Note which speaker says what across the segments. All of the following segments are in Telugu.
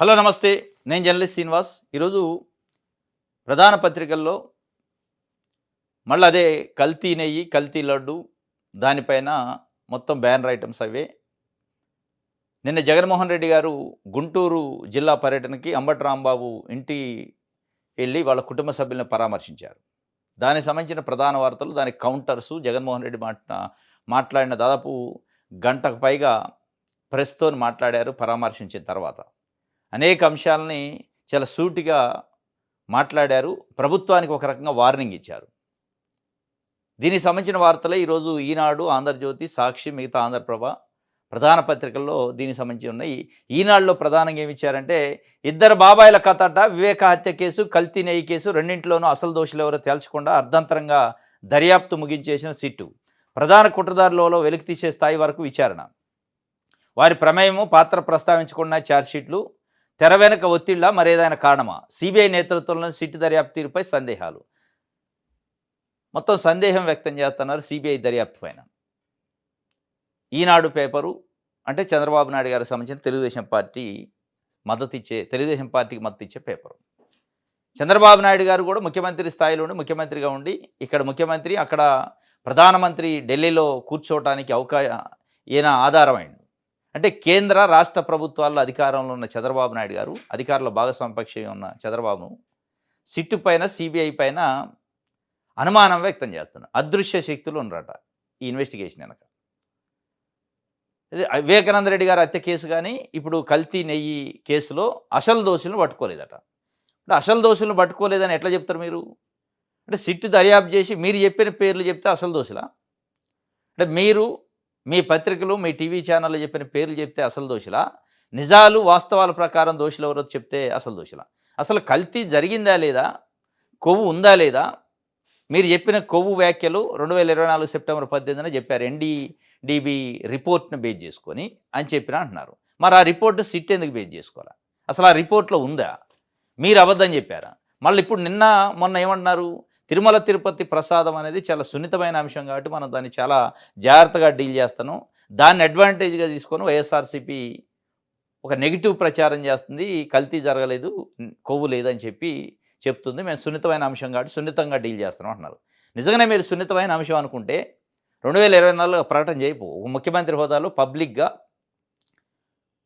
Speaker 1: హలో నమస్తే. నేను జర్నలిస్ట్ శ్రీనివాస్. ఈరోజు ప్రధాన పత్రికల్లో మళ్ళీ అదే కల్తీ నెయ్యి, కల్తీ లడ్డు దానిపైన మొత్తం బ్యానర్ ఐటెమ్స్ అవే. నిన్న జగన్మోహన్ రెడ్డి గారు గుంటూరు జిల్లా పర్యటనకి అంబటి రాంబాబు ఇంటి ఎళ్లి వాళ్ళ కుటుంబ సభ్యులను పరామర్శించారు. దానికి సంబంధించిన ప్రధాన వార్తలు, దానికి కౌంటర్సు జగన్మోహన్ రెడ్డి మాట్లాడిన దాదాపు గంటకు పైగా ప్రెస్‌తోని మాట్లాడారు పరామర్శించిన తర్వాత. అనేక అంశాలని చాలా సూటిగా మాట్లాడారు. ప్రభుత్వానికి ఒక రకంగా వార్నింగ్ ఇచ్చారు. దీనికి సంబంధించిన వార్తలే ఈరోజు ఈనాడు, ఆంధ్రజ్యోతి, సాక్షి, మిగతా ఆంధ్రప్రభ ప్రధాన పత్రికల్లో దీనికి సంబంధించి ఉన్నాయి. ఈనాడులో ప్రధానంగా ఏమిచ్చారంటే, ఇద్దరు బాబాయిల కథట, వివేక హత్య కేసు, కల్తీ నెయ్యి కేసు రెండింటిలోనూ అసలు దోషులెవరో తేల్చకుండా అర్ధంతరంగా దర్యాప్తు ముగించేసిన సిట్టు. ప్రధాన కుట్రదారులలో వెలికితీసే స్థాయి వరకు విచారణ. వారి ప్రమేయము, పాత్ర ప్రస్తావించకుండా ఛార్జ్‌షీట్లు. తెర వెనుక ఒత్తిళ్ళా మరేదైనా కారణమా? సిబిఐ నేతృత్వంలోని సిట్ దర్యాప్తు తీరుపై సందేహాలు. మొత్తం సందేహం వ్యక్తం చేస్తున్నారు సిబిఐ దర్యాప్తు పైన. ఈనాడు పేపరు అంటే చంద్రబాబు నాయుడు గారికి సంబంధించిన తెలుగుదేశం పార్టీకి మద్దతిచ్చే పేపరు. చంద్రబాబు నాయుడు గారు కూడా ముఖ్యమంత్రి స్థాయిలో ఉండి, ముఖ్యమంత్రిగా ఉండి, ఇక్కడ ముఖ్యమంత్రి, అక్కడ ప్రధానమంత్రి ఢిల్లీలో కూర్చోవటానికి ఈయన ఆధారమైండు. అంటే కేంద్ర, రాష్ట్ర ప్రభుత్వాల్లో అధికారంలో ఉన్న చంద్రబాబు నాయుడు గారు, అధికారంలో భాగస్వామ్య పక్షంగా ఉన్న చంద్రబాబు సిట్టు పైన, సిబిఐ పైన అనుమానం వ్యక్తం చేస్తున్నారు. అదృశ్య శక్తులు ఉన్నారట ఈ ఇన్వెస్టిగేషన్ వెనక. వివేకానంద రెడ్డి గారి హత్య కేసు కానీ, ఇప్పుడు కల్తీ నెయ్యి కేసులో అసలు దోషులను పట్టుకోలేదట. అంటే అసలు దోషులను పట్టుకోలేదని ఎట్లా చెప్తారు మీరు? అంటే సిట్టు దర్యాప్తు చేసి మీరు చెప్పిన పేర్లు చెప్తే అసలు దోషులా? అంటే మీరు మీ పత్రికలు, మీ టీవీ ఛానళ్ళు చెప్పిన పేర్లు చెప్తే అసలు దోషులా? నిజాలు, వాస్తవాల ప్రకారం దోషులు ఎవరో చెప్తే అసలు దోషులా? అసలు కల్తీ జరిగిందా లేదా? కొవ్వు ఉందా లేదా? మీరు చెప్పిన కొవ్వు వ్యాఖ్యలు 2024 సెప్టెంబర్ 18న చెప్పారు. ఎన్‌డీడీబీ రిపోర్ట్‌ని బేస్ చేసుకొని అని చెప్పినా అంటున్నారు. మరి ఆ రిపోర్ట్ సిట్ ఎందుకు బేస్ చేసుకోవాలా? అసలు ఆ రిపోర్ట్‌లో ఉందా? మీరు అబద్ధం చెప్పారా? మళ్ళీ ఇప్పుడు మొన్న ఏమంటున్నారు? తిరుమల తిరుపతి ప్రసాదం అనేది చాలా సున్నితమైన అంశం కాబట్టి మనం దాన్ని చాలా జాగ్రత్తగా డీల్ చేస్తున్నాం. దాన్ని అడ్వాంటేజ్‌గా తీసుకొని వైఎస్ఆర్‌సీపీ ఒక నెగెటివ్ ప్రచారం చేస్తుంది. కల్తీ జరగలేదు, కొవ్వు లేదని చెప్తుంది. మేము సున్నితమైన అంశం కాబట్టి సున్నితంగా డీల్ చేస్తున్నాం అంటున్నారు. నిజంగానే మీరు సున్నితమైన అంశం అనుకుంటే 2024లో ప్రకటన చేయకపోవు. ముఖ్యమంత్రి హోదాలో పబ్లిక్‌గా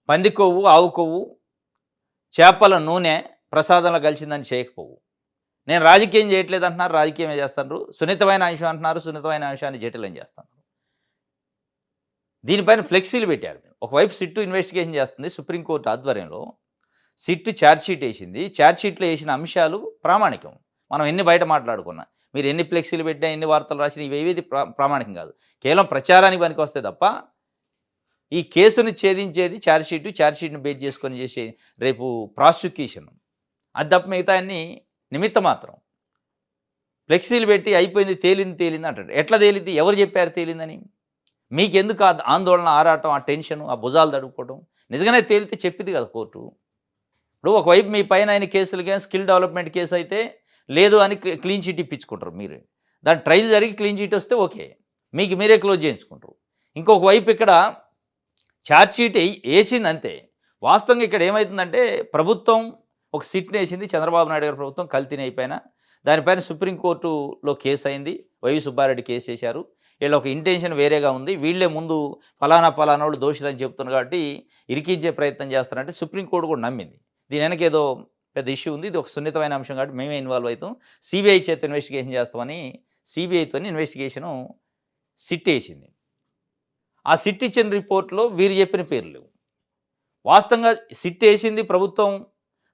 Speaker 1: పంది కొవ్వు, ఆవు కొవ్వు, చేపల నూనె ప్రసాదంలో కలిసిందని చేయకపోవు. నేను రాజకీయం చేయట్లేదు అంటున్నారు, రాజకీయమే చేస్తున్నారు. సున్నితమైన అంశం అంటున్నారు, సున్నితమైన అంశాన్ని జటిలం చేస్తున్నారు. దీనిపైన ఫ్లెక్సీలు పెట్టారు. ఒకవైపు సిట్టు ఇన్వెస్టిగేషన్ చేస్తుంది సుప్రీంకోర్టు ఆధ్వర్యంలో. సిట్టు ఛార్జ్‌షీట్ వేసింది. ఛార్జ్‌షీట్‌లో వేసిన అంశాలు ప్రామాణికం. మనం ఎన్ని బయట మాట్లాడుకున్నా, మీరు ఎన్ని ఫ్లెక్సీలు పెట్టినా, ఎన్ని వార్తలు రాసినా ఇవేవి ప్రామాణికం కాదు. కేవలం ప్రచారానికి పనికొస్తాయి తప్ప, ఈ కేసును ఛేదించేది ఛార్జ్‌షీట్‌ని బేస్ చేసుకొని చేసే రేపు ప్రాసిక్యూషన్. అది తప్ప మిగతా అన్నీ నిమిత్త మాత్రం. ఫ్లెక్సీలు పెట్టి అయిపోయింది, తేలింది అంటాడు. ఎట్లా తేలింది? ఎవరు చెప్పారు తేలిందని? మీకెందుకు ఆ ఆందోళన, ఆరాటం, ఆ టెన్షను, ఆ భుజాలు తడుపుకోవడం? నిజంగానే తేలితే చెప్పింది కదా కోర్టు. ఇప్పుడు ఒకవైపు మీ పైన అయిన కేసులుగా స్కిల్ డెవలప్‌మెంట్ కేసు అయితే లేదు అని క్లీన్ చిట్ ఇప్పించుకుంటారు మీరు. దాని ట్రయల్ జరిగి క్లీన్ చిట్ వస్తే ఓకే. మీకు మీరే క్లోజ్ చేయించుకుంటారు. ఇంకొక వైపు ఇక్కడ ఛార్జ్‌షీట్ ఏసింది అంతే. వాస్తవంగా ఇక్కడ ఏమైతుందంటే, ప్రభుత్వం ఒక సిట్‌ని ఏసింది, చంద్రబాబు నాయుడు గారి ప్రభుత్వం కల్తీ నెయ్యి పైన. దానిపైన సుప్రీంకోర్టులో కేసు అయింది. వైవి సుబ్బారెడ్డి కేసు ఏశారు. వీళ్ళ ఒక ఇంటెన్షన్ వేరేగా ఉంది. వీళ్ళే ముందు ఫలానాోళ్ళు దోషులని చెప్తున్నారు కాబట్టి ఇరికించే ప్రయత్నం చేస్తారంటే సుప్రీంకోర్టు కూడా నమ్మింది. దీని వెనక ఏదో పెద్ద ఇష్యూ ఉంది. ఇది ఒక సున్నితమైన అంశం కాబట్టి మేమే ఇన్వాల్వ్ అవుతాం. సిబిఐ చేత ఇన్వెస్టిగేషన్ చేస్తామని సిబిఐతోని ఇన్వెస్టిగేషను సిట్ ఏసింది. ఆ సిట్ ఇచ్చిన రిపోర్ట్‌లో వీరు చెప్పిన పేర్లు లేవు. వాస్తవంగా సిట్ ఏసింది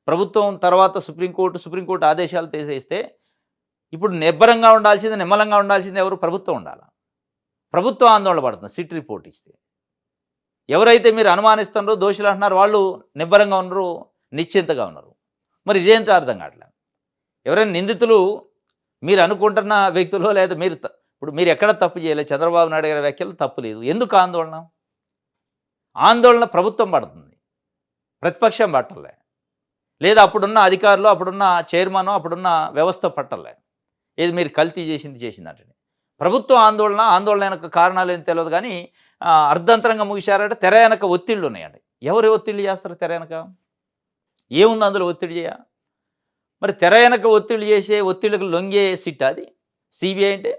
Speaker 1: ప్రభుత్వం తర్వాత సుప్రీంకోర్టు ఆదేశాలు తీసేస్తే ఇప్పుడు నిమ్మలంగా ఉండాల్సింది ఎవరు? ప్రభుత్వం ఉండాలి. ప్రభుత్వం ఆందోళన పడుతుంది సిట్ రిపోర్ట్ ఇస్తే. ఎవరైతే మీరు అనుమానిస్తున్నారో, దోషులు అంటున్నారు, వాళ్ళు నిబ్బరంగా ఉన్నారు, నిశ్చింతగా ఉన్నారు. మరి ఇదేంటో అర్థం కావట్లేదు. ఎవరైనా నిందితులు మీరు అనుకుంటున్న వ్యక్తులో, లేదా ఇప్పుడు మీరు ఎక్కడ తప్పు చేయలేదు. చంద్రబాబు నాయుడు గారి వ్యాఖ్యలు తప్పు లేదు. ఎందుకు ఆందోళన? ఆందోళన ప్రభుత్వం పడుతుంది, ప్రతిపక్షం పట్టలే. లేదా అప్పుడున్న అధికారులు, అప్పుడున్న చైర్మన్, అప్పుడున్న వ్యవస్థ పట్టలే. ఏది మీరు కల్తీ చేసిందంటే. ప్రభుత్వం ఆందోళన వెనక కారణాలు ఏం తెలియదు కానీ అర్ధంతరంగా ముగిశారంటే తెర వెనక ఒత్తిళ్ళు ఉన్నాయండి. ఎవరు ఒత్తిళ్ళు చేస్తారు తెర వెనక? ఏముంది అందులో ఒత్తిడి చేయ? మరి తెర వెనక ఒత్తిడి చేసే, ఒత్తిడికి లొంగే సిట్టా అది? సీబీఐ అంటే?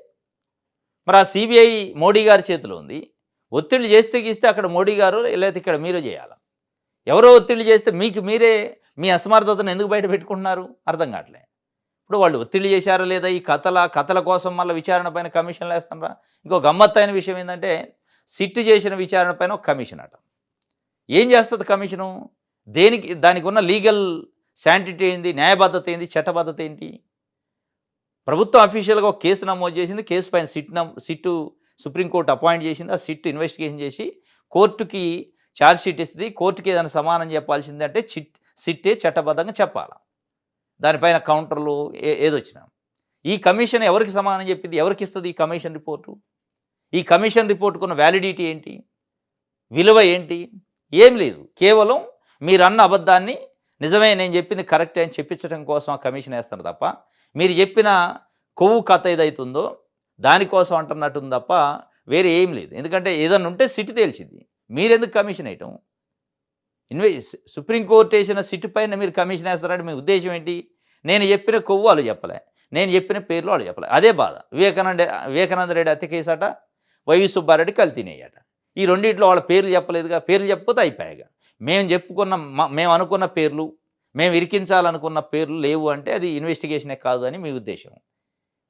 Speaker 1: మరి ఆ సీబీఐ మోడీ గారి చేతిలో ఉంది. ఒత్తిడి చేస్తే గీస్తే అక్కడ మోడీ గారో లేకపోతే ఇక్కడ మీరో చేయాలా? ఎవరో ఒత్తిడి చేస్తే మీకు మీరే మీ అసమర్థతను ఎందుకు బయట పెట్టుకుంటున్నారు? అర్థం కావట్లే. ఇప్పుడు వాళ్ళు ఒత్తిడి చేశారా లేదా? ఈ కథల కోసం మళ్ళీ విచారణ పైన కమిషన్లు వేస్తున్నారా? ఇంకో గమ్మత్తైన విషయం ఏంటంటే సిట్ చేసిన విచారణ పైన ఒక కమిషన్ అట. ఏం చేస్తుంది కమిషను? దేనికి దానికి ఉన్న లీగల్ శాంటిటీ ఏంది? న్యాయబద్ధత ఏంది? చట్టబద్ధత ఏంటి? ప్రభుత్వం అఫీషియల్‌గా ఒక కేసు నమోదు చేసింది. కేసు పైన సిట్టు సుప్రీంకోర్టు అపాయింట్ చేసింది. ఆ సిట్ ఇన్వెస్టిగేషన్ చేసి కోర్టుకి ఛార్జ్ షీట్ ఇస్తది. కోర్టుకి ఏదైనా సమాధానం చెప్పాల్సిందంటే సిట్టే చట్టబద్ధంగా చెప్పాల. దానిపైన కౌంటర్‌లు ఏదొచ్చినా. ఈ కమిషన్ ఎవరికి సమాధానం చెప్పింది? ఎవరికిస్తది ఈ కమిషన్ రిపోర్టు? ఈ కమిషన్ రిపోర్ట్‌కున్న వ్యాలిడిటీ ఏంటి? విలువ ఏంటి? ఏం లేదు. కేవలం మీరన్న అబద్ధాన్ని నిజమే నేను చెప్పింది కరెక్టే అని చెప్పించడం కోసం ఆ కమిషన్ ఏస్తారు తప్ప, మీరు చెప్పిన కొవ్వు కథ ఏదైతుందో దానికోసం అంటున్నట్టుంది తప్ప వేరే ఏం లేదు. ఎందుకంటే ఏదన్నా ఉంటే సిట్ తేల్చిద్ది. మీరెందుకు కమిషన్ ఏయటం? సుప్రీంకోర్టు ఏసిన సిట్ పైన మీరు కమిషన్ ఏస్తారంటే మీ ఉద్దేశ్యం ఏంటి? నేను చెప్పిన కొవ్వు వాళ్ళు చెప్పలే. నేను చెప్పిన పేర్లు వాళ్ళు చెప్పలే. అదే బాధ. వివేకానంద రెడ్డి హత్య కేసట, వైవి సుబ్బారెడ్డి కల్తీనేయట. ఈ రెండిట్లో వాళ్ళ పేర్లు చెప్పలేదుగా. పేర్లు చెప్పకపోతే అయిపోయాయిగా. మేము అనుకున్న పేర్లు, మేము ఇరికించాలనుకున్న పేర్లు లేవు అంటే అది ఇన్వెస్టిగేషనే కాదు అని మీ ఉద్దేశం.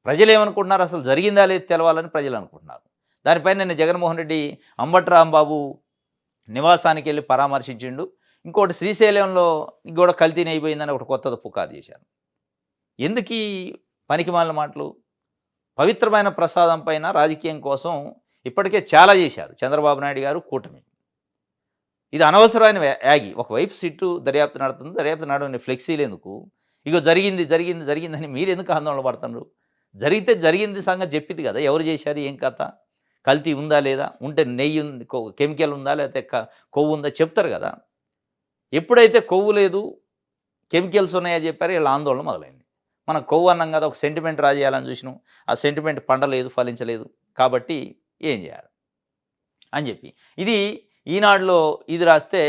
Speaker 1: ప్రజలేమనుకుంటున్నారు? అసలు జరిగిందా లేదు తెలవాలని ప్రజలు అనుకుంటున్నారు. దానిపైన నిన్న జగన్మోహన్ రెడ్డి అంబటి రాంబాబు నివాసానికి వెళ్ళి పరామర్శించిండు. ఇంకోటి శ్రీశైలంలో కూడా కల్తీ అయిపోయిందని ఒకటి కొత్తది పుకారు చేశారు. ఎందుకీ పనికిమాలిన మాటలు? పవిత్రమైన ప్రసాదం పైన రాజకీయం కోసం ఇప్పటికే చాలా చేశారు చంద్రబాబు నాయుడు గారు, కూటమి. ఇది అనవసరమైన యాగి. ఒకవైపు సిట్టు దర్యాప్తు నడుతుంది. దర్యాప్తు నడవని ఫ్లెక్సీలు ఎందుకు? ఇగో జరిగిందని మీరెందుకు ఆందోళన పడుతున్నారు? జరిగితే జరిగింది సంగతి చెప్పింది కదా! ఎవరు చేశారు? ఏం కథ? కల్తీ ఉందా లేదా? ఉంటే నెయ్యి ఉంది, కెమికల్ ఉందా? లేకపోతే కొవ్వు ఉందా? చెప్తారు కదా! ఎప్పుడైతే కొవ్వు లేదు, కెమికల్స్ ఉన్నాయని చెప్పారో వీళ్ళ ఆందోళన మొదలైంది. మనం కొవ్వు అన్నాం కదా! ఒక సెంటిమెంట్ రాజేయాలని చూసినాం. ఆ సెంటిమెంట్ పండలేదు, ఫలించలేదు. కాబట్టి ఏం చేయాలి? అని చెప్పి. ఇది ఈనాడులో ఇది రాస్తే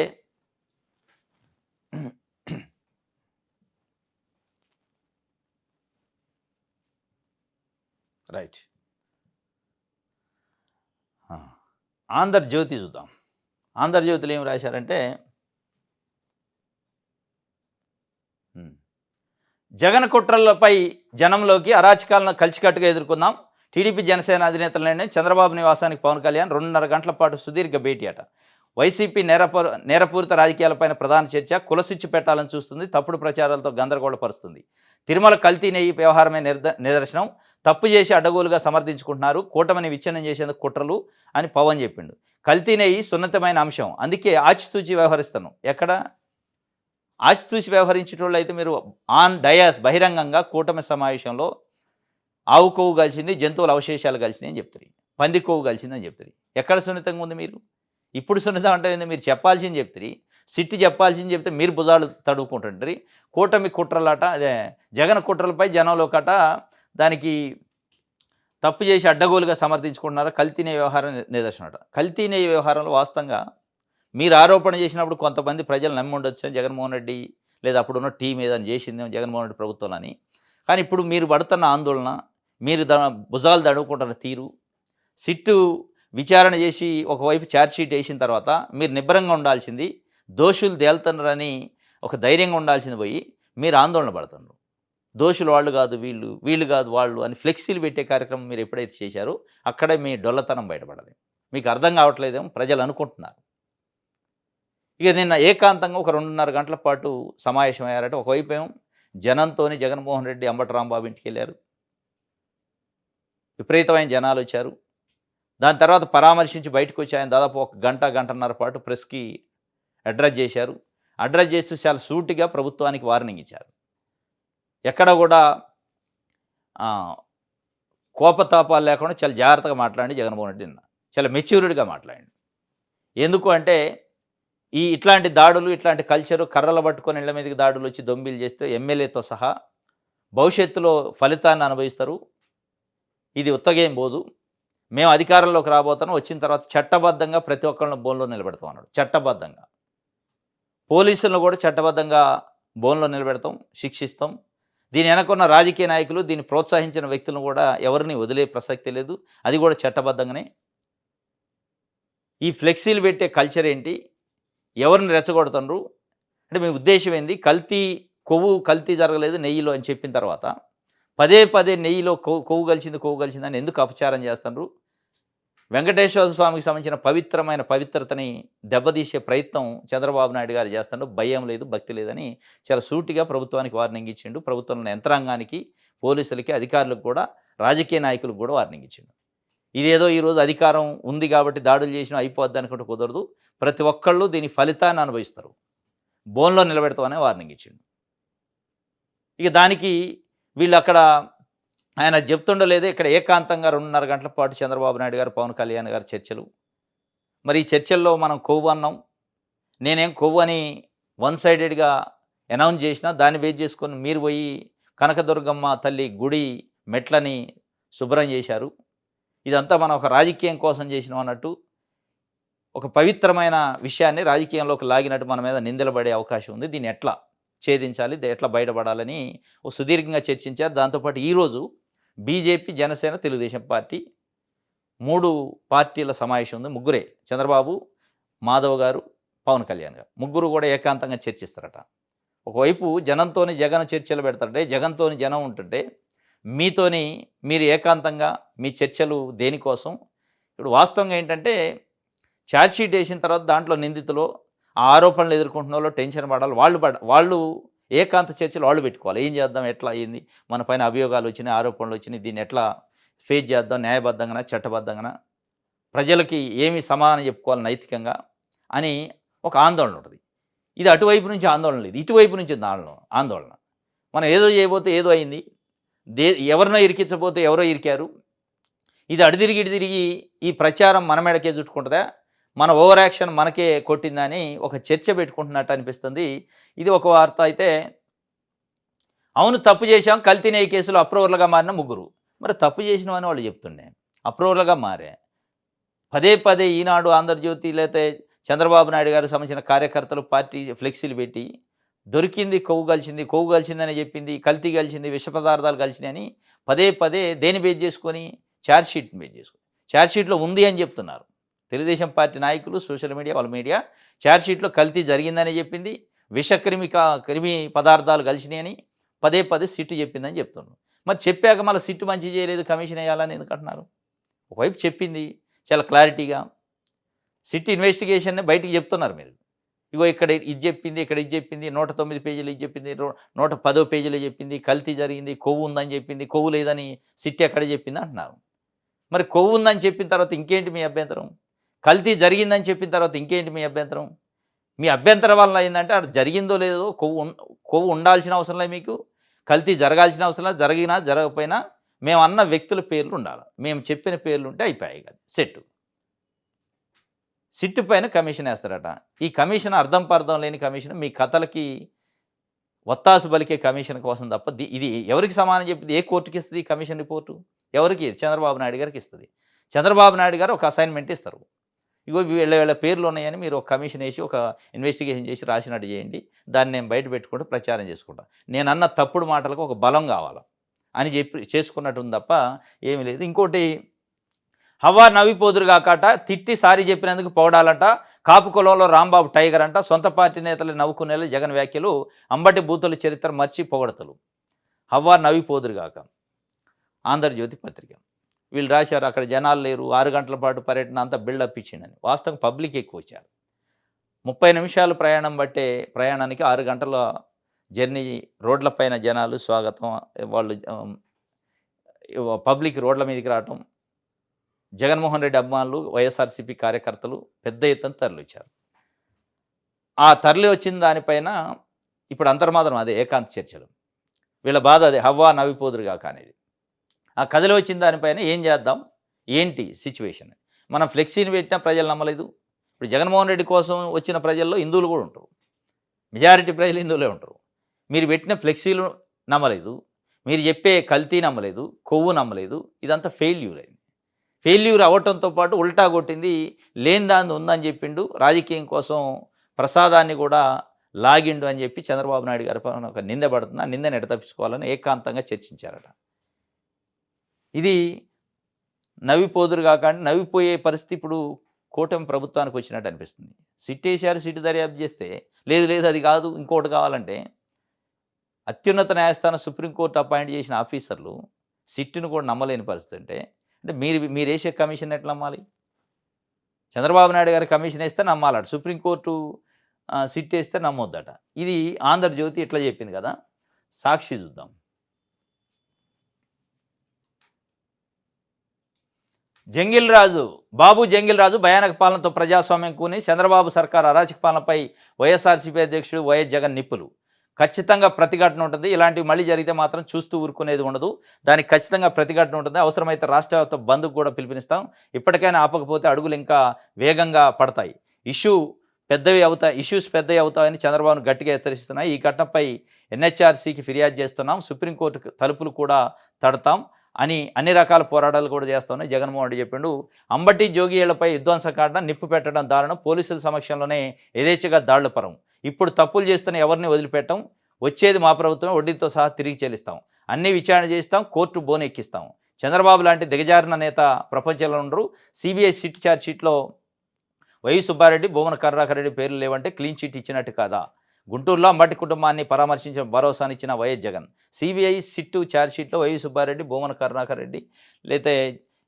Speaker 1: రైట్. ఆంధ్రజ్యోతి చూద్దాం. ఆంధ్రజ్యోతిలో ఏం రాశారంటే జగన్ కుట్రలపై జనంలోకి అరాచకాలను కలిసికట్టుగా ఎదుర్కొందాం. టీడీపీ జనసేన అధినేతల నిర్ణయం. చంద్రబాబు నివాసానికి పవన్ కళ్యాణ్ 2.5 గంటల పాటు సుదీర్ఘ భేటీ అట. వైసీపీ నేరపూరిత రాజకీయాలపైన ప్రధాన చర్చ. కులసిచ్చు పెట్టాలని చూస్తుంది. తప్పుడు ప్రచారాలతో గందరగోళపరుస్తుంది. తిరుమల కల్తీ నెయ్యి వ్యవహారమే నిదర్శనం. తప్పు చేసి అడ్డగోలుగా సమర్థించుకుంటున్నారు. కూటమిని విచ్ఛిన్నం చేసేందుకు కుట్రలు అని పవన్ చెప్పిండు. కల్తీ నెయ్యి సున్నితమైన అంశం, అందుకే ఆచితూచి వ్యవహరిస్తున్నాం. ఎక్కడ ఆచితూచి వ్యవహరించేటోళ్ళు అయితే మీరు ఆన్ డయాస్ బహిరంగంగా కూటమి సమావేశంలో ఆవు కొవ్వు కలిసింది, జంతువుల అవశేషాలు కలిసినాయి అని చెప్తారు. పంది కొవ్వు కలిసిందని చెప్తారు. ఎక్కడ సున్నితంగా ఉంది మీరు? ఇప్పుడు సున్నితం అంటే మీరు చెప్పాల్సింది చెప్తారు. సిట్టి చెప్పాల్సింది చెప్తే మీరు భుజాలు తడువుకుంటుంటారు. కూటమి కుట్రలట, అదే జగన్ కుట్రలపై జనంలోకట దానికి తప్పు చేసి అడ్డగోలుగా సమర్థించుకుంటున్నారా? కల్తీనే వ్యవహారం నిదర్శనం అట. కల్తీనే వ్యవహారంలో వాస్తవంగా మీరు ఆరోపణ చేసినప్పుడు కొంతమంది ప్రజలు నమ్మి ఉండొచ్చు జగన్మోహన్ రెడ్డి లేదా అప్పుడున్న టీం ఏదైనా చేసిందేమో జగన్మోహన్ రెడ్డి ప్రభుత్వం అని. కానీ ఇప్పుడు మీరు పడుతున్న ఆందోళన, మీరు భుజాలు తడువుకుంటున్న తీరు, సిట్టు విచారణ చేసి ఒకవైపు ఛార్జ్షీట్ వేసిన తర్వాత మీరు నిబ్బరంగా ఉండాల్సింది, దోషులు తేలుతున్నారని ఒక ధైర్యంగా ఉండాల్సింది పోయి మీరు ఆందోళన పడుతున్నారు. దోషులు వాళ్ళు కాదు వీళ్ళు, వీళ్ళు కాదు వాళ్ళు అని ఫ్లెక్సీలు పెట్టే కార్యక్రమం మీరు ఎప్పుడైతే చేశారో అక్కడే మీ డొల్లతనం బయటపడాలి. మీకు అర్థం కావట్లేదేమో ప్రజలు అనుకుంటున్నారు. ఇక నిన్న ఏకాంతంగా ఒక 2.5 గంటల పాటు సమావేశం అయ్యారట. ఒకవైపు ఏమో జనంతోని జగన్మోహన్ రెడ్డి అంబటి రాంబాబు ఇంటికి వెళ్ళారు. విపరీతమైన జనాలు వచ్చారు. దాని తర్వాత పరామర్శించి బయటకు వచ్చి ఆయన దాదాపు 1 గంటన్నర పాటు ప్రెస్కి అడ్రస్ చేశారు. అడ్రస్ చేస్తూ చాలా సూటిగా ప్రభుత్వానికి వార్నింగ్ ఇచ్చారు. ఎక్కడ కూడా కోపతాపాలు లేకుండా చాలా జాగ్రత్తగా మాట్లాడి జగన్మోహన్ రెడ్డి నిన్న చాలా మెచ్యూర్డ్గా మాట్లాడండి. ఎందుకు అంటే ఇట్లాంటి దాడులు, ఇట్లాంటి కల్చరు, కర్రలు పట్టుకొని ఇళ్ల మీదకి దాడులు వచ్చి దొంబిలు చేస్తే ఎమ్మెల్యేతో సహా భవిష్యత్తులో ఫలితాన్ని అనుభవిస్తారు. ఇది ఉత్తగేం పోదు. మేము అధికారంలోకి రాబోతున్నాం, వచ్చిన తర్వాత చట్టబద్ధంగా ప్రతి ఒక్కళ్ళని బోన్లో నిలబెడతాం అన్నాడు. చట్టబద్ధంగా పోలీసులను కూడా చట్టబద్ధంగా బోన్లో నిలబెడతాం, శిక్షిస్తాం. దీని వెనకున్న రాజకీయ నాయకులు, దీన్ని ప్రోత్సహించిన వ్యక్తులను కూడా ఎవరిని వదిలే ప్రసక్తి లేదు. అది కూడా చట్టబద్ధంగానే. ఈ ఫ్లెక్సీలు పెట్టే కల్చర్ ఏంటి? ఎవరిని రెచ్చగొడుతుండ్రు? అంటే మీ ఉద్దేశ్యం ఏంది? కొవ్వు కల్తీ జరగలేదు నెయ్యిలో అని చెప్పిన తర్వాత, పదే పదే నెయ్యిలో కొవ్వు కలిసిందని ఎందుకు అపచారం చేస్తుండ్రు? వెంకటేశ్వర స్వామికి సంబంధించిన పవిత్రతని దెబ్బతీసే ప్రయత్నం చంద్రబాబు నాయుడు గారు చేస్తుండు. భయం లేదు, భక్తి లేదని చాలా సూటిగా ప్రభుత్వానికి వార్నింగ్ ఇచ్చిండు. ప్రభుత్వంలో యంత్రాంగానికి, పోలీసులకి, అధికారులకు కూడా, రాజకీయ నాయకులకు కూడా వార్నింగ్ ఇచ్చిండు. ఇదేదో ఈరోజు అధికారం ఉంది కాబట్టి దాడులు చేసినా అయిపోద్ది అనుకుంటే కుదరదు. ప్రతి ఒక్కళ్ళు దీని ఫలితాన్ని అనుభవిస్తారు. బోన్లో నిలబెడతామనే వార్నింగ్ ఇచ్చిండు. ఇక దానికి వీళ్ళక్కడ ఆయన చెప్తుండలేదే ఇక్కడ ఏకాంతంగా 2:30 గంటల పాటు చంద్రబాబు నాయుడు గారు, పవన్ కళ్యాణ్ గారు చర్చలు. మరి ఈ చర్చల్లో మనం కొవ్వు అన్నాం. నేనేం కొవ్వు అని వన్ సైడెడ్‌గా అనౌన్స్ చేసినా దాన్ని బేస్ చేసుకొని మీరు పోయి కనకదుర్గమ్మ తల్లి గుడి మెట్లని శుభ్రం చేశారు. ఇదంతా మనం ఒక రాజకీయం కోసం చేసినాం అన్నట్టు, ఒక పవిత్రమైన విషయాన్ని రాజకీయంలోకి లాగినట్టు మన మీద నిందలు పడే అవకాశం ఉంది. దీన్ని ఎట్లా ఛేదించాలి, ఎట్లా బయటపడాలని సుదీర్ఘంగా చర్చించారు. దాంతోపాటు ఈరోజు బీజేపీ, జనసేన, తెలుగుదేశం పార్టీ 3 పార్టీల సమావేశం ఉంది. ముగ్గురే, చంద్రబాబు, మాధవ్ గారు, పవన్ కళ్యాణ్ గారు, ముగ్గురు కూడా ఏకాంతంగా చర్చిస్తారట. ఒకవైపు జనంతోని జగన్ చర్చలు పెడతారంటే, జగన్తోని జనం ఉంటుంటే, మీతోని మీరు ఏకాంతంగా మీ చర్చలు దేనికోసం? ఇప్పుడు వాస్తవంగా ఏంటంటే, ఛార్జ్‌షీట్ వేసిన తర్వాత దాంట్లో నిందితులు, ఆ ఆరోపణలు ఎదుర్కొంటున్న వాళ్ళు టెన్షన్ పడాలి. వాళ్ళు ఏకాంత చర్చలు వాళ్ళు పెట్టుకోవాలి. ఏం చేద్దాం, ఎట్లా అయింది, మన పైన అభియోగాలు వచ్చినాయి, ఆరోపణలు వచ్చినాయి, దీన్ని ఎట్లా ఫేస్ చేద్దాం, న్యాయబద్ధంగానా, చట్టబద్ధంగానా, ప్రజలకి ఏమి సమాధానం చెప్పుకోవాలి నైతికంగా అని ఒక ఆందోళన ఉంటుంది. ఇది అటువైపు నుంచి ఆందోళన లేదు, ఇటువైపు నుంచి ఆందోళన. మనం ఏదో చేయబోతే ఏదో అయింది, ఎవరినో ఇరికించబోతే ఎవరో ఇరికారు. ఇది ఇటు తిరిగి ఈ ప్రచారం మన మెడకే చుట్టుకుంటుందా, మన ఓవర్ యాక్షన్ మనకే కొట్టిందని ఒక చర్చ పెట్టుకుంటున్నట్టు అనిపిస్తుంది. ఇది ఒక వార్త అయితే, అవును తప్పు చేశాం, కల్తీ నెయ్యి కేసులో అప్రూవర్లుగా మారిన ముగ్గురు. మరి తప్పు చేసినవని వాళ్ళు చెప్తుండే, అప్రూవర్లుగా మారే. పదే పదే ఈనాడు, ఆంధ్రజ్యోతి లేకపోతే చంద్రబాబు నాయుడు గారికి సంబంధించిన కార్యకర్తలు పార్టీ ఫ్లెక్సీలు పెట్టి దొరికింది కొవ్వు కలిసిందని చెప్పింది, కల్తీ కలిసింది, విష పదార్థాలు కలిసినాయని పదే పదే దేని బేస్ చేసుకొని, ఛార్జ్‌షీట్ని బేస్ చేసుకొని, ఛార్జ్‌షీట్లో ఉంది అని చెప్తున్నారు తెలుగుదేశం పార్టీ నాయకులు, సోషల్ మీడియా, వాళ్ళ మీడియా. ఛార్జ్‌షీట్లో కల్తీ జరిగిందని చెప్పింది, క్రిమి పదార్థాలు కలిసినాయని పదే పదే సిట్టు చెప్పిందని చెప్తున్నారు. మరి చెప్పాక మళ్ళీ సిట్టు మంచి చేయలేదు, కమిషన్ వేయాలని ఎందుకంటున్నారు? ఒకవైపు చెప్పింది చాలా క్లారిటీగా, సిట్ ఇన్వెస్టిగేషన్ని బయటికి చెప్తున్నారు మీరు. ఇగో ఇక్కడ ఇది చెప్పింది, ఇక్కడ ఇది చెప్పింది, 109 పేజీలు ఇది చెప్పింది, 110 పేజీలో చెప్పింది, కల్తీ జరిగింది, కొవ్వు ఉందని చెప్పింది, కొవ్వు లేదని సిట్ ఎక్కడ చెప్పింది అంటున్నారు. మరి కొవ్వు ఉందని చెప్పిన తర్వాత ఇంకేంటి మీ అభ్యంతరం? కల్తీ జరిగిందని చెప్పిన తర్వాత ఇంకేంటి మీ అభ్యంతరం? మీ అభ్యంతరం వల్ల ఏంటంటే అక్కడ జరిగిందో లేదో కొవ్వు ఉండాల్సిన అవసరం లేదు మీకు, కల్తీ జరగాల్సిన అవసరం లేదు. జరిగినా జరగకపోయినా మేము అన్న వ్యక్తుల పేర్లు ఉండాలి, మేము చెప్పిన పేర్లు ఉంటే అయిపోయాయి కదా సెట్. సిట్టు పైన కమిషన్ వేస్తారట. ఈ కమిషన్ అర్థం పర్థం లేని కమిషన్, మీ కథలకి వత్తాసు పలికే కమిషన్ కోసం తప్ప ఇది ఎవరికి సమానం చెప్పింది? ఏ కోర్టుకి ఇస్తుంది ఈ కమిషన్ రిపోర్టు? ఎవరికి? చంద్రబాబు నాయుడు గారికి ఇస్తుంది. చంద్రబాబు నాయుడు గారు ఒక అసైన్మెంట్ ఇస్తారు. ఇగో వీళ్ళ పేర్లు ఉన్నాయని మీరు ఒక కమిషన్ వేసి ఒక ఇన్వెస్టిగేషన్ చేసి రాసినట్టు చేయండి, దాన్ని నేను బయట పెట్టుకుంటూ ప్రచారం చేసుకుంటా, నేను అన్న తప్పుడు మాటలకు ఒక బలం కావాలి అని చెప్పి చేసుకున్నట్టు ఉంది తప్ప ఏమీ లేదు. ఇంకోటి, హవ్వ నవ్విపోదురుగా కాట, తిట్టి సారీ చెప్పినందుకు పౌడాలంట, కాపు కులంలో రాంబాబు టైగర్ అంట, సొంత పార్టీ నేతలు నవ్వుకునేలా జగన్ వ్యాఖ్యలు, అంబటి బూతుల చరిత్ర మర్చి పొగడతలు. హవ్వ నవ్విపోదురుగాక. ఆంధ్రజ్యోతి పత్రిక వీళ్ళు రాశారు, అక్కడ జనాలు లేరు, 6 గంటల పాటు పర్యటన అంతా బిల్డప్ ఇచ్చిండని. వాస్తవం పబ్లిక్ ఎక్కువ వచ్చారు. 30 నిమిషాలు ప్రయాణం బట్టే ప్రయాణానికి 6 గంటల జర్నీ, రోడ్లపైన జనాలు స్వాగతం, వాళ్ళు పబ్లిక్ రోడ్ల మీదకి రావటం, జగన్మోహన్ రెడ్డి అభిమానులు, వైఎస్ఆర్సీపీ కార్యకర్తలు పెద్ద ఎత్తున తరలివచ్చారు. ఆ తరలి వచ్చిన దానిపైన ఇప్పుడు అంతర్మాత్రం అదే ఏకాంత చర్చలు. వీళ్ళ బాధ అదే, హవ్వ నవ్విపోదురుగాక అనేది. ఆ కథలో వచ్చిన దానిపైన ఏం చేద్దాం, ఏంటి సిచ్యువేషన్. మనం ఫ్లెక్సీని పెట్టినా ప్రజలు నమ్మలేదు. ఇప్పుడు జగన్మోహన్ రెడ్డి కోసం వచ్చిన ప్రజల్లో హిందువులు కూడా ఉంటారు, మెజారిటీ ప్రజలు హిందువులే ఉంటారు. మీరు పెట్టిన ఫ్లెక్సీలు నమ్మలేదు, మీరు చెప్పే కల్తీ నమ్మలేదు, కొవ్వు నమ్మలేదు. ఇదంతా ఫెయిల్యూర్ అయింది. ఫెయిల్యూర్ అవ్వటంతో పాటు ఉల్టా కొట్టింది, లేని దాన్ని ఉందని చెప్పిండు. రాజకీయం కోసం ప్రసాదాన్ని కూడా లాగిండు అని చెప్పి చంద్రబాబు నాయుడు గారి పైన ఒక నింద పడుతుంది. ఆ నిందను ఎట్ట తప్పించుకోవాలని ఏకాంతంగా చర్చించారట. ఇది నవ్విపోదురు కాకండి నవ్విపోయే పరిస్థితి ఇప్పుడు కూటమి ప్రభుత్వానికి వచ్చినట్టు అనిపిస్తుంది. సిట్ ఏశారు, సిట్ దర్యాప్తు చేస్తే లేదు లేదు అది కాదు ఇంకోటి కావాలంటే అత్యున్నత న్యాయస్థానం సుప్రీంకోర్టు అపాయింట్ చేసిన ఆఫీసర్లు సిట్‌ను కూడా నమ్మలేని పరిస్థితి అంటే మీరేసే కమిషన్ ఎట్లా నమ్మాలి? చంద్రబాబు నాయుడు గారు కమిషన్ ఏస్తే నమ్మాలట. సుప్రీంకోర్టు సిట్ ఏస్తే నమ్మొద్దట. ఇది 'ఆంధ్రజ్యోతి' ఇట్లా చెప్పింది కదా! సాక్షి చూద్దాం. బాబు జంగిల్ రాజు భయానక పాలనతో ప్రజాస్వామ్యం కూని చంద్రబాబు సర్కార్ అరాచక పాలనపై వైఎస్ఆర్సీపీ అధ్యక్షుడు వైఎస్ జగన్ నిప్పులు. ఖచ్చితంగా ప్రతిఘటన ఉంటుంది. ఇలాంటివి మళ్ళీ జరిగితే మాత్రం చూస్తూ ఊరుకునేది ఉండదు. దానికి ఖచ్చితంగా ప్రతిఘటన ఉంటుంది. అవసరమైతే రాష్ట్ర వ్యాప్త బంద్కు కూడా పిలుపునిస్తాం. ఇప్పటికైనా ఆపకపోతే అడుగులు ఇంకా వేగంగా పడతాయి. ఇష్యూస్ పెద్దవి అవుతాయని చంద్రబాబును గట్టిగా హెచ్చరిస్తున్నాయి. ఈ ఘటనపై ఎన్హెచ్ఆర్సీకి ఫిర్యాదు చేస్తున్నాం. సుప్రీంకోర్టు తలుపులు కూడా తడతాం అని అన్ని రకాల పోరాటాలు కూడా చేస్తామని జగన్మోహన్ రెడ్డి చెప్పిండు. అంబటి జోగియేళ్లపై విధ్వంసకాండ నిప్పు పెట్టడం దారుణం. పోలీసుల సమక్షంలోనే యథేచ్ఛగా దాడుల పరం. ఇప్పుడు తప్పులు చేస్తున్న ఎవరిని వదిలిపెట్టం. వచ్చేది మా ప్రభుత్వం, వడ్డీతో సహా తిరిగి చెల్లిస్తాం. అన్ని విచారణ చేస్తాం, కోర్టు బోను ఎక్కిస్తాం. చంద్రబాబు లాంటి దిగజారిన నేత ప్రపంచంలో ఉండరు. సిబిఐ సిట్ ఛార్జ్ షీట్లో వైవి సుబ్బారెడ్డి, భూమన కరుణాకర్ రెడ్డి పేర్లు లేవంటే క్లీన్ చిట్ ఇచ్చినట్టు కాదా? గుంటూరులో అంబటి కుటుంబాన్ని పరామర్శించిన భరోసానిచ్చిన వైఎస్ జగన్. సిబిఐ సిట్టు ఛార్జ్షీట్లో వైవి సుబ్బారెడ్డి, భూమన కరుణాకర్ రెడ్డి లేతే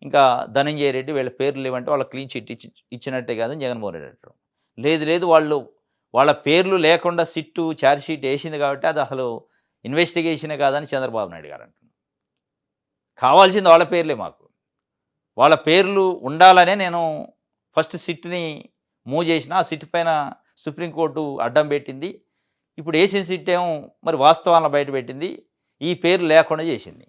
Speaker 1: ఇంకా ధనంజయ రెడ్డి వీళ్ళ పేర్లు లేవంటే వాళ్ళ క్లీన్ చిట్ ఇచ్చినట్టే కాదని జగన్మోహన్ రెడ్డి అంటారు. లేదు వాళ్ళ పేర్లు లేకుండా సిట్టు ఛార్జ్షీట్ వేసింది కాబట్టి అది అసలు ఇన్వెస్టిగేషనే కాదని చంద్రబాబు నాయుడు గారు అంటున్నారు. కావాల్సింది వాళ్ళ పేర్లే మాకు. వాళ్ళ పేర్లు ఉండాలనే నేను ఫస్ట్ సిట్ని మూవ్ చేసిన. ఆ సిట్ పైన సుప్రీంకోర్టు అడ్డం పెట్టింది. ఇప్పుడు వేసిన సిట్ ఏమో మరి వాస్తవాలను బయటపెట్టింది. ఈ పేర్లు లేకుండా చేసింది.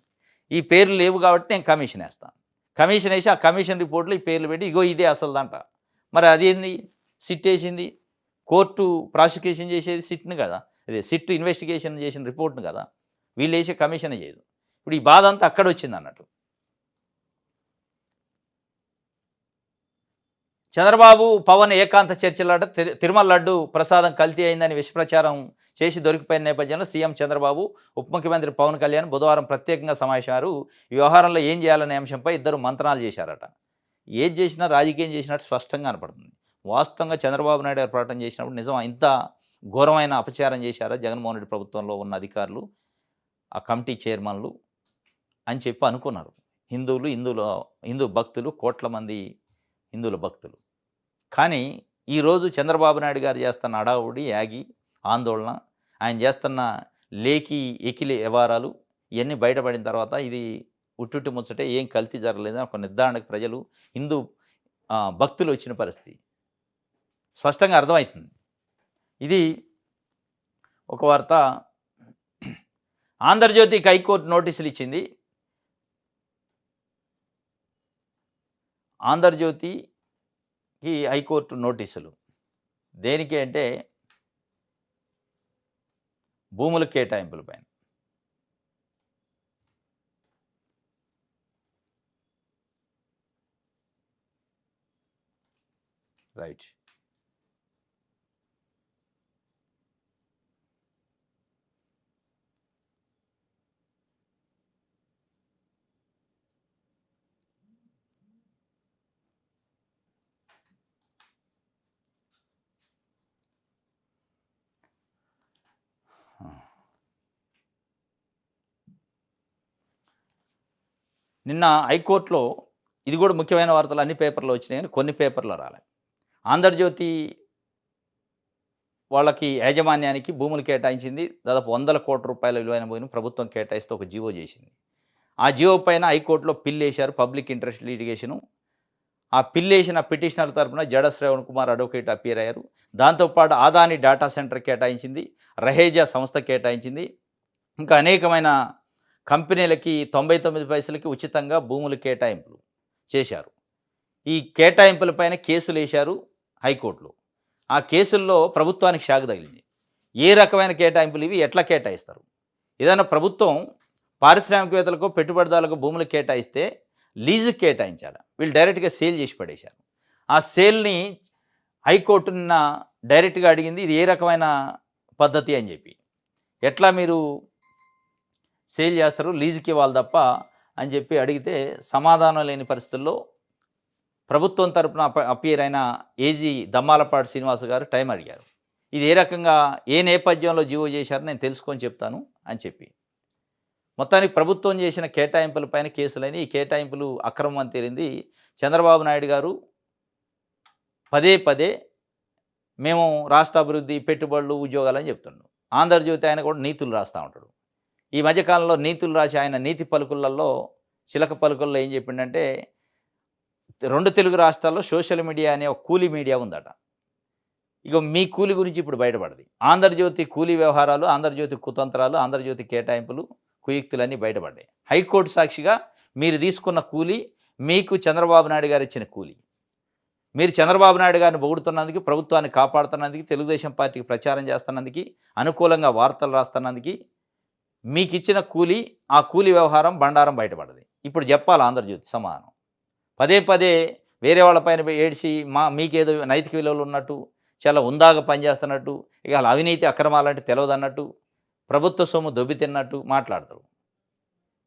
Speaker 1: ఈ పేర్లు లేవు కాబట్టి నేను కమిషన్ వేస్తాను. కమిషన్ వేసి ఆ కమిషన్ రిపోర్ట్లో ఈ పేర్లు పెట్టి ఇగో ఇదే అసలుదంట. మరి అదేంది సిట్ వేసింది? కోర్టు ప్రాసిక్యూషన్ చేసేది సిట్ని కదా, అదే సిట్ ఇన్వెస్టిగేషన్ చేసిన రిపోర్ట్ను కదా. వీళ్ళు వేసే కమిషన్ చేయదు. ఇప్పుడు ఈ బాధ అంతా అక్కడ వచ్చింది అన్నట్టు. చంద్రబాబు పవన్ ఏకాంత చర్చలాట. తిరుమల లడ్డు ప్రసాదం కల్తీ అయిందని విషప్రచారం చేసి దొరికిపోయిన నేపథ్యంలో సీఎం చంద్రబాబు, ఉప ముఖ్యమంత్రి పవన్ కళ్యాణ్ బుధవారం ప్రత్యేకంగా సమావేశారు. ఈ వ్యవహారంలో ఏం చేయాలనే అంశంపై ఇద్దరు మంత్రాలు చేశారట. ఏది చేసినా రాజకీయం చేసినట్టు స్పష్టంగా కనపడుతుంది. వాస్తవంగా చంద్రబాబు నాయుడు గారు ప్రకటన చేసినప్పుడు నిజం ఇంత ఘోరమైన అపచారం చేశారా జగన్మోహన్ రెడ్డి ప్రభుత్వంలో ఉన్న అధికారులు, ఆ కమిటీ చైర్మన్లు అని చెప్పి అనుకున్నారు. హిందూ భక్తులు, కోట్ల మంది హిందువుల భక్తులు. కానీ ఈరోజు చంద్రబాబు నాయుడు గారు చేస్తున్న అడావుడి, యాగి, ఆందోళన, ఆయన చేస్తున్న లేకి ఎకిలి వ్యవహారాలు ఇవన్నీ బయటపడిన తర్వాత ఇది ఉట్టుట్టి ముచ్చటే, ఏం కల్తీ జరగలేదని ఒక నిర్ధారణకు ప్రజలు, హిందూ భక్తులు వచ్చిన పరిస్థితి స్పష్టంగా అర్థమవుతుంది. ఇది ఒక వార్త. ఆంధ్రజ్యోతికి హైకోర్టు నోటీసులు ఇచ్చింది. ఆంధ్రజ్యోతికి హైకోర్టు నోటీసులు దేనికి అంటే భూముల కేటాయింపుల పైన. రైట్. నిన్న హైకోర్టులో ఇది కూడా ముఖ్యమైన వార్తలు అన్ని పేపర్లో వచ్చినాయి కానీ కొన్ని పేపర్లో రాలే. ఆంధ్రజ్యోతి వాళ్ళకి యాజమాన్యానికి భూములు కేటాయించింది. దాదాపు 100 కోట్ల రూపాయల విలువైన భూమిని ప్రభుత్వం కేటాయిస్తూ ఒక జీవో చేసింది. ఆ జీవో పైన హైకోర్టులో పిల్లేశారు, పబ్లిక్ ఇంట్రెస్ట్ లిటిగేషను. ఆ పిల్లేసిన పిటిషనర్ తరపున జడ శ్రవణ్ కుమార్ అడ్వకేట్ అపియర్ అయ్యారు. దాంతోపాటు ఆదాని డేటా సెంటర్ కేటాయించింది, రహేజా సంస్థ కేటాయించింది. ఇంకా అనేకమైన కంపెనీలకి 99 పైసలకి ఉచితంగా భూములు కేటాయింపులు చేశారు. ఈ కేటాయింపులపైన కేసులు వేశారు హైకోర్టులో. ఆ కేసుల్లో ప్రభుత్వానికి షాక్ తగిలింది. ఏ రకమైన కేటాయింపులు ఇవి, ఎట్లా కేటాయిస్తారు? ఏదైనా ప్రభుత్వం పారిశ్రామికవేత్తలకు, పెట్టుబడిదారులకు భూములు కేటాయిస్తే లీజుకి కేటాయించాలి. వీళ్ళు డైరెక్ట్గా సేల్ చేసి పడేశారు. ఆ సేల్ని హైకోర్టు నిన్న డైరెక్ట్గా అడిగింది, ఇది ఏ రకమైన పద్ధతి అని చెప్పి. ఎట్లా మీరు సేల్ చేస్తారు? లీజుకి ఇవ్వాలి తప్ప అని చెప్పి అడిగితే సమాధానం లేని పరిస్థితుల్లో ప్రభుత్వం తరపున అపియర్ అయిన ఏజీ దమ్మాలపాటి శ్రీనివాస్ గారు టైం అడిగారు. ఇది ఏ రకంగా ఏ నేపథ్యంలో జీవో చేశారో నేను తెలుసుకొని చెప్తాను అని చెప్పి. మొత్తానికి ప్రభుత్వం చేసిన కేటాయింపులపైన కేసులని, ఈ కేటాయింపులు అక్రమం అని తేలింది. చంద్రబాబు నాయుడు గారు పదే పదే మేము రాష్ట్ర అభివృద్ధి, పెట్టుబడులు, ఉద్యోగాలని చెప్తున్నాడు. ఆంధ్రజ్యోతి ఆయన కూడా నీతులు రాస్తూ ఉంటాడు. ఈ మధ్యకాలంలో నీతులు రాసి ఆయన నీతి పలుకులలో చిలక పలుకుల్లో ఏం చెప్పిండంటే 2 తెలుగు రాష్ట్రాల్లో సోషల్ మీడియా అనే ఒక కూలీ మీడియా ఉందట. ఇక మీ కూలి గురించి ఇప్పుడు బయటపడది. ఆంధ్రజ్యోతి కూలీ వ్యవహారాలు, ఆంధ్రజ్యోతి కుతంత్రాలు, ఆంధ్రజ్యోతి కేటాయింపులు, కుయుక్తులన్నీ బయటపడ్డాయి. హైకోర్టు సాక్షిగా మీరు తీసుకున్న కూలి మీకు చంద్రబాబు నాయుడు గారు ఇచ్చిన కూలి. మీరు చంద్రబాబు నాయుడు గారిని పొగుడుతున్నందుకు, ప్రభుత్వాన్ని కాపాడుతున్నందుకు, తెలుగుదేశం పార్టీకి ప్రచారం చేస్తున్నందుకు, అనుకూలంగా వార్తలు రాస్తున్నందుకు మీకిచ్చిన కూలి, ఆ కూలి వ్యవహారం బండారం బయటపడ్డది. ఇప్పుడు చెప్పాలి ఆంధ్రజ్యోతి సమాధానం. పదే పదే వేరే వాళ్ళపైన ఏడ్చి మీకేదో నైతిక విలువలు ఉన్నట్టు, చాలా ఉందాగా పనిచేస్తున్నట్టు, ఇక వాళ్ళ అవినీతి అక్రమాలంటే తెలియదన్నట్టు, ప్రభుత్వ సొమ్ము దొబ్బి తిన్నట్టు మాట్లాడతారు.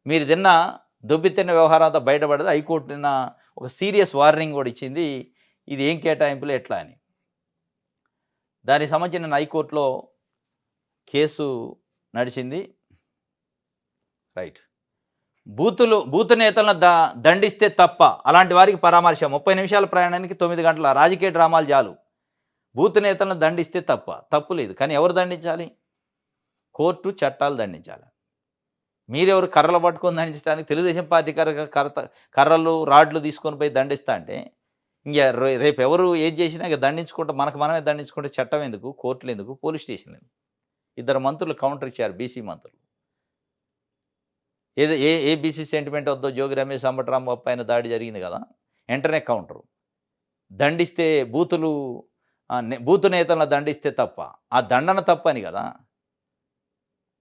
Speaker 1: మీరు తిన్న దొబ్బి తిన్న వ్యవహారం అంతా బయటపడదు. హైకోర్టు నిన్న ఒక సీరియస్ వార్నింగ్ కూడా ఇచ్చింది. ఇది ఏం కేటాయింపులు ఎట్లా అని. దానికి సంబంధించి నిన్న హైకోర్టులో కేసు నడిచింది. రైట్. బూత్ నేతలను దండిస్తే తప్ప, అలాంటి వారికి పరామర్శ. 30 నిమిషాల ప్రయాణానికి 9 గంటల రాజకీయ డ్రామాలు చాలు. బూత్ నేతలను దండిస్తే తప్పు లేదు. కానీ ఎవరు దండించాలి? కోర్టు, చట్టాలు దండించాలి. మీరెవరు కర్రలు పట్టుకొని దండించడానికి? తెలుగుదేశం పార్టీ కర్రలు, రాడ్లు తీసుకొని పోయి దండిస్తా అంటే ఇంక రేపు ఎవరు ఏది చేసినా ఇక దండించుకుంటే మనకు మనమే దండించుకుంటే చట్టం ఎందుకు, కోర్టులు ఎందుకు, పోలీస్ స్టేషన్లు ఎందుకు? 2 మంత్రులు కౌంటర్ ఇచ్చారు, బీసీ మంత్రులు. ఏదో ఏ బీసీ సెంటిమెంట్ వద్దో జోగి రమేష్ అంబటరాంబాబు పైన దాడి జరిగింది కదా, వెంటనే కౌంటరు. దండిస్తే బూతు నేతలను దండిస్తే తప్ప, ఆ దండన తప్పని కదా.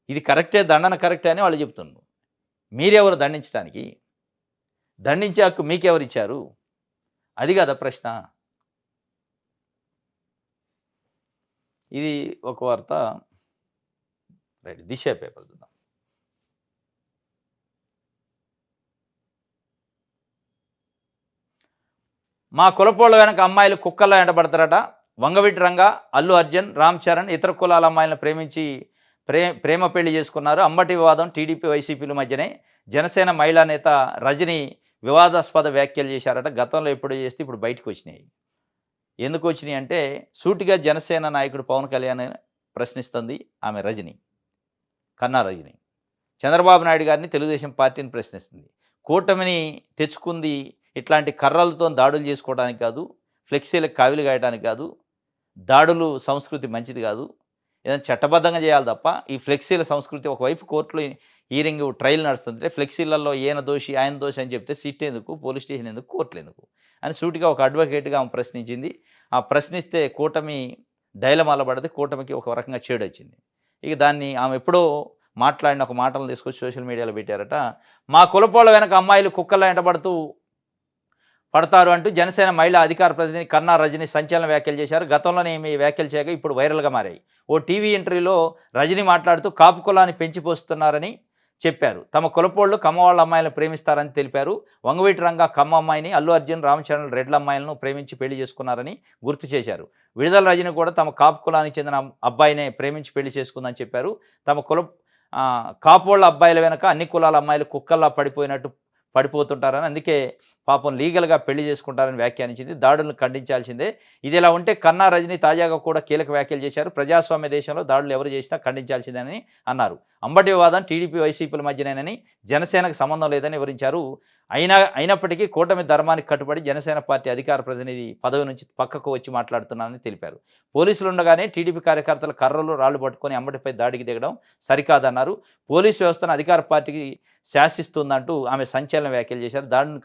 Speaker 1: ఇది కరెక్టే, దండన కరెక్టే అని వాళ్ళు చెప్తున్నారు. మీరెవరు దండించడానికి? దండించే హక్కు మీకెవరు ఇచ్చారు? అది కదా ప్రశ్న. ఇది ఒక వార్త. రైట్. దిశ పేపర్ చూద్దాం. మా కులపోళ్ళ వెనక అమ్మాయిలు కుక్కల్లో ఎంటబడతారట. వంగవీటి రంగ, అల్లు అర్జున్, రామ్ చరణ్ ఇతర కులాల అమ్మాయిలను ప్రేమించి ప్రేమ పెళ్లి చేసుకున్నారు. అంబటి వివాదం టీడీపీ, వైసీపీల మధ్యనే. జనసేన మహిళా నేత రజని వివాదాస్పద వ్యాఖ్యలు చేశారట. గతంలో ఎప్పుడు చేస్తే ఇప్పుడు బయటకు వచ్చినాయి. ఎందుకు వచ్చినాయి అంటే, సూటిగా జనసేన నాయకుడు పవన్ కళ్యాణ్ ప్రశ్నిస్తుంది ఆమె రజని, కన్నా రజని. చంద్రబాబు నాయుడు గారిని, తెలుగుదేశం పార్టీని ప్రశ్నిస్తుంది. కూటమిని తెచ్చుకుంది ఇట్లాంటి కర్రలతో దాడులు చేసుకోవడానికి కాదు, ఫ్లెక్సీలకు కావిలు గాయడానికి కాదు. దాడులు సంస్కృతి మంచిది కాదు. ఏదైనా చట్టబద్ధంగా చేయాలి తప్ప ఈ ఫ్లెక్సీల సంస్కృతి. ఒకవైపు కోర్టులో హీరింగ్ ట్రయల్ నడుస్తుంటే ఫ్లెక్సీలలో ఈయన దోషి, ఆయన దోషి అని చెప్తే సిట్ ఎందుకు, పోలీస్ స్టేషన్ ఎందుకు, కోర్టులు ఎందుకు అని సూటిగా ఒక అడ్వకేట్గా ఆమె ప్రశ్నించింది. ఆ ప్రశ్నిస్తే కూటమి డైలమాల పడితే కూటమికి ఒక రకంగా చేడు వచ్చింది. ఇక దాన్ని ఆమె ఎప్పుడో మాట్లాడిన ఒక మాటలు తీసుకొచ్చి సోషల్ మీడియాలో పెట్టారట. మా కులపోళ్ళ వెనక అమ్మాయిలు కుక్కల్లా పడతారు అంటూ జనసేన మహిళా అధికార ప్రతినిధి కన్నా రజని సంచలన వ్యాఖ్యలు చేశారు. గతంలోనే ఈమె వ్యాఖ్యలు చేయగా ఇప్పుడు వైరల్గా మారాయి. ఓ టీవీ ఇంటర్వ్యూలో రజని మాట్లాడుతూ కాపు కులాన్ని పెంచిపోస్తున్నారని చెప్పారు. తమ కులపోళ్ళు కమ్మవాళ్ళ అమ్మాయిలను ప్రేమిస్తారని తెలిపారు. వంగవీటి రంగ కమ్మ అమ్మాయిని, అల్లు అర్జున్, రామచరణ్ రెడ్ల అమ్మాయిలను ప్రేమించి పెళ్లి చేసుకున్నారని గుర్తు చేశారు. విడుదల రజని కూడా తమ కాపు కులానికి చెందిన అబ్బాయినే ప్రేమించి పెళ్లి చేసుకుందని చెప్పారు. తమ కాపోళ్ళ అబ్బాయిల వెనక అన్ని కులాల అమ్మాయిలు కుక్కల్లా పడిపోతుంటారని, అందుకే పాపం లీగల్గా పెళ్లి చేసుకుంటారని వ్యాఖ్యానించింది. దాడులను ఖండించాల్సిందే. ఇది ఇలా ఉంటే కన్నా రజని తాజాగా కూడా కీలక వ్యాఖ్యలు చేశారు. ప్రజాస్వామ్య దేశంలో దాడులు ఎవరు చేసినా ఖండించాల్సిందేనని అన్నారు. అంబటి వివాదం టీడీపీ, వైసీపీల మధ్యనేనని, జనసేనకు సంబంధం లేదని వివరించారు. అయినప్పటికీ కూటమి ధర్మానికి కట్టుబడి జనసేన పార్టీ అధికార ప్రతినిధి పదవి నుంచి పక్కకు వచ్చి మాట్లాడుతున్నారని తెలిపారు. పోలీసులు ఉండగానే టీడీపీ కార్యకర్తలు కర్రలు, రాళ్లు పట్టుకొని అంబటిపై దాడికి దిగడం సరికాదన్నారు. పోలీసు వ్యవస్థను అధికార పార్టీకి శాసిస్తుందంటూ ఆమె సంచలన వ్యాఖ్యలు చేశారు. దాడులు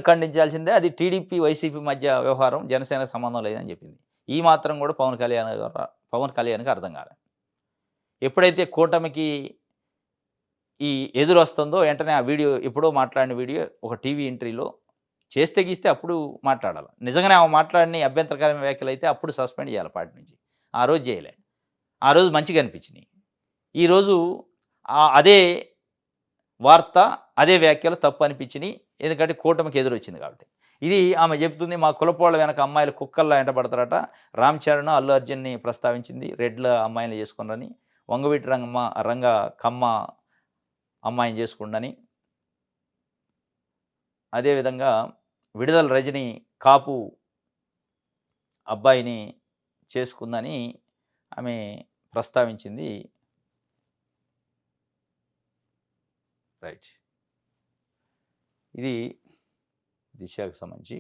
Speaker 1: ఖండించాల్సిందే. అది టీడీపీ, వైసీపీ మధ్య వ్యవహారం, జనసేనకు సంబంధం లేదని చెప్పింది. ఈ మాత్రం కూడా పవన్ కళ్యాణ్కి అర్థం కాలేదు. ఎప్పుడైతే కూటమికి ఈ ఎదురు వస్తుందో వెంటనే ఆ వీడియో, ఎప్పుడో మాట్లాడిన వీడియో ఒక టీవీ ఇంటర్వ్యూలో చేస్తే గీస్తే అప్పుడు మాట్లాడాలి. నిజంగానే ఆమె మాట్లాడిన అభ్యంతరకరమైన వ్యాఖ్యలు అయితే అప్పుడు సస్పెండ్ చేయాలి పార్టీ నుంచి. ఆ రోజు చేయలే. ఆ రోజు మంచిగా అనిపించినాయి. ఈరోజు అదే వార్త, అదే వ్యాఖ్యలు తప్పు అనిపించినియి. ఎందుకంటే కూటమికి ఎదురొచ్చింది కాబట్టి. ఇది ఆమె చెప్తుంది మా కులపోళ్ళ వెనక అమ్మాయిలు కుక్కల్లా ఎంటపడతారట. రామ్ చరణ్, అల్లు అర్జున్‌ని ప్రస్తావించింది. రెడ్ల అమ్మాయిల్ని చేసుకున్నారని. వంగవీటి రంగ కమ్మ అమ్మాయిని చేసుకుండని. అదేవిధంగా విడుదల రజని కాపు అబ్బాయిని చేసుకుందని ఆమె ప్రస్తావించింది. రైట్. ఇది దిశకు సంబంధించి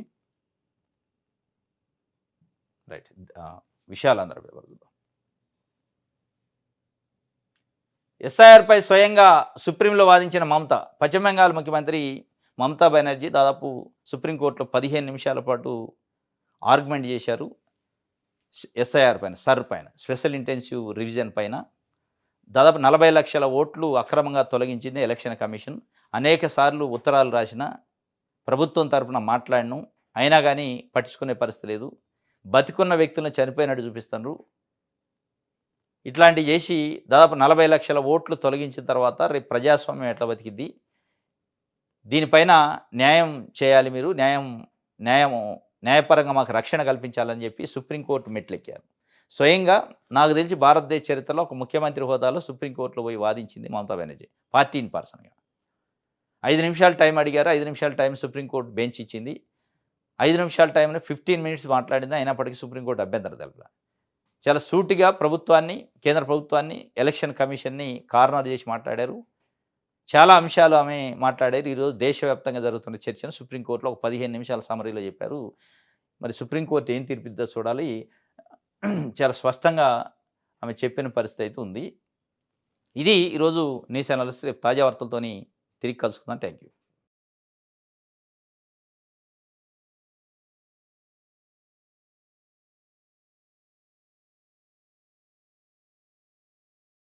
Speaker 1: రైట్. విషయాలందరూ వివరిద్దాం. ఎస్ఐఆర్‌పై స్వయంగా సుప్రీంలో వాదించిన మమత. పశ్చిమ బెంగాల్ ముఖ్యమంత్రి మమతా బెనర్జీ దాదాపు సుప్రీంకోర్టులో 15 నిమిషాల పాటు ఆర్గ్యుమెంట్ చేశారు. ఎస్ఐఆర్ పైన, సర్ పైన, స్పెషల్ ఇంటెన్సివ్ రివిజన్ పైన. దాదాపు 40 లక్షల ఓట్లు అక్రమంగా తొలగించింది ఎలక్షన్ కమిషన్. అనేక సార్లు ఉత్తరాలు రాసిన, ప్రభుత్వం తరపున మాట్లాడినాం, అయినా కానీ పట్టించుకునే పరిస్థితి లేదు. బతికున్న వ్యక్తులను చనిపోయినట్టు చూపిస్తున్నారు. ఇట్లాంటివి చేసి దాదాపు 40 లక్షల ఓట్లు తొలగించిన తర్వాత రేపు ప్రజాస్వామ్యం ఎట్లా బతికిద్ది? దీనిపైన న్యాయం చేయాలి మీరు. న్యాయపరంగా మాకు రక్షణ కల్పించాలని చెప్పి సుప్రీంకోర్టు మెట్లెక్కారు. స్వయంగా నాకు తెలిసి భారతదేశ చరిత్రలో ఒక ముఖ్యమంత్రి హోదాలో సుప్రీంకోర్టులో పోయి వాదించింది మమతా బెనర్జీ. పార్టీ ఇన్ పర్సన్‌గా. 5 నిమిషాలు టైం అడిగారు. 5 నిమిషాల టైం సుప్రీంకోర్టు బెంచ్ ఇచ్చింది. 5 నిమిషాల టైంలో 15 మినిట్స్ మాట్లాడింది. అయినప్పటికీ సుప్రీంకోర్టు అభ్యంతరం తెలపలే. చాలా సూటిగా ప్రభుత్వాన్ని, కేంద్ర ప్రభుత్వాన్ని, ఎలక్షన్ కమిషన్‌ని కార్నర్ చేసి మాట్లాడారు. చాలా అంశాలు ఆమె మాట్లాడారు. ఈరోజు దేశవ్యాప్తంగా జరుగుతున్న చర్చను సుప్రీంకోర్టులో ఒక 15 నిమిషాల సమ్మరీలో చెప్పారు. మరి సుప్రీంకోర్టు ఏం తీర్పిద్దో చూడాలి. చాలా స్పష్టంగా ఆమె చెప్పిన పరిస్థితి అయితే ఉంది. ఇది ఈరోజు న్యూస్ అనాలిసిస్. రేపు తాజా వార్తలతోని తిరిగి కలుసుకుందాం. Thank you.